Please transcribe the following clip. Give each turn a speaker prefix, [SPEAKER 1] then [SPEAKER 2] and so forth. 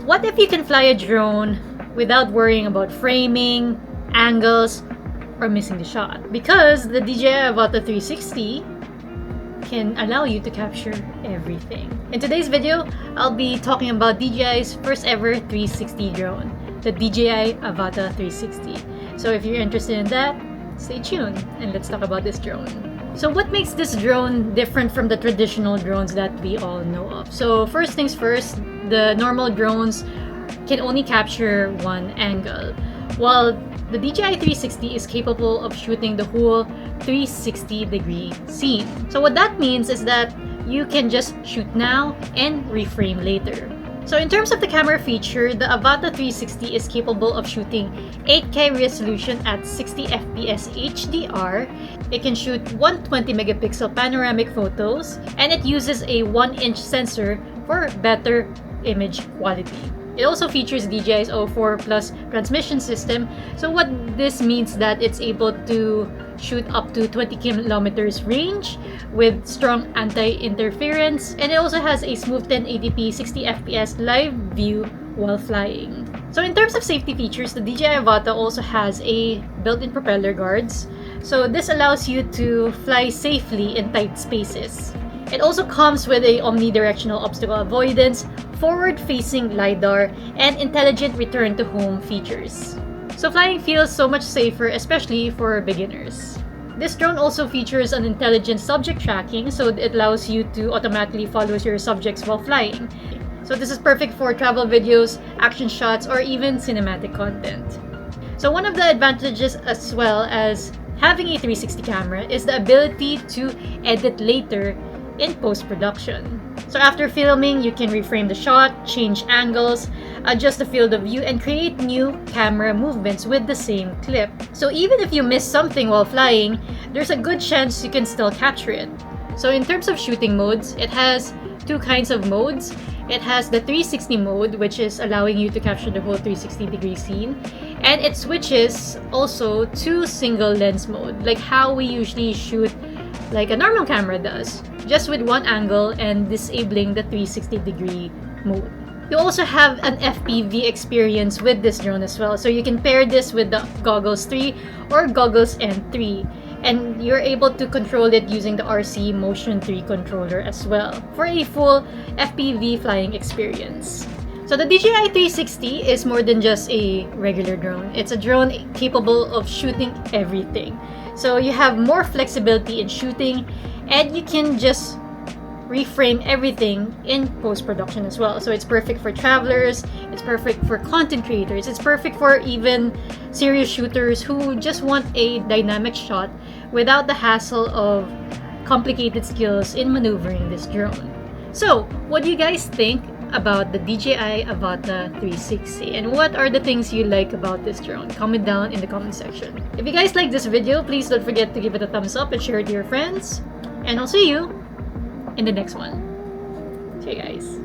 [SPEAKER 1] what if you can fly a drone without worrying about framing, angles, or missing the shot? Because the DJI Avata 360 can allow you to capture everything. In today's video, I'll be talking about DJI's first ever 360 drone, the DJI Avata 360. So if you're interested in that, stay tuned and let's talk about this drone. So what makes this drone different from the traditional drones that we all know of? So first things first, the normal drones can only capture one angle, while the DJI 360 is capable of shooting the whole 360-degree scene. So what that means is that you can just shoot now and reframe later. So in terms of the camera feature, the Avata 360 is capable of shooting 8K resolution at 60 FPS HDR. It can shoot 120 megapixel panoramic photos, and it uses a 1-inch sensor for better image quality. It also features DJI's O4 Plus transmission system. So what this means that it's able to shoot up to 20 kilometers range with strong anti-interference, and it also has a smooth 1080p 60 FPS live view while flying. So in terms of safety features, the DJI Avata also has a built-in propeller guards. So this allows you to fly safely in tight spaces. It also comes with a omnidirectional obstacle avoidance, forward-facing LiDAR, and intelligent return-to-home features. So flying feels so much safer, especially for beginners. This drone also features an intelligent subject tracking, so it allows you to automatically follow your subjects while flying. So this is perfect for travel videos, action shots, or even cinematic content. So one of the advantages as well as having a 360 camera is the ability to edit later in post-production. So after filming, you can reframe the shot, change angles, adjust the field of view, and create new camera movements with the same clip. So even if you miss something while flying, there's a good chance you can still capture it. So in terms of shooting modes, it has two kinds of modes. It has the 360 mode, which is allowing you to capture the whole 360-degree scene, and it switches also to single lens mode, like how we usually shoot like a normal camera does, just with one angle and disabling the 360-degree mode. You also have an FPV experience with this drone as well, so you can pair this with the Goggles 3 or Goggles N3, and you're able to control it using the RC Motion 3 controller as well for a full FPV flying experience. So the DJI 360 is more than just a regular drone. It's a drone capable of shooting everything. So you have more flexibility in shooting, and you can just reframe everything in post-production as well. So it's perfect for travelers, it's perfect for content creators, it's perfect for even serious shooters who just want a dynamic shot without the hassle of complicated skills in maneuvering this drone. So what do you guys think about the DJI Avata 360, and what are the things you like about this drone? Comment down in the comment section. If you guys like this video, please don't forget to give it a thumbs up and share it to your friends, and I'll see you in the next one. See you guys.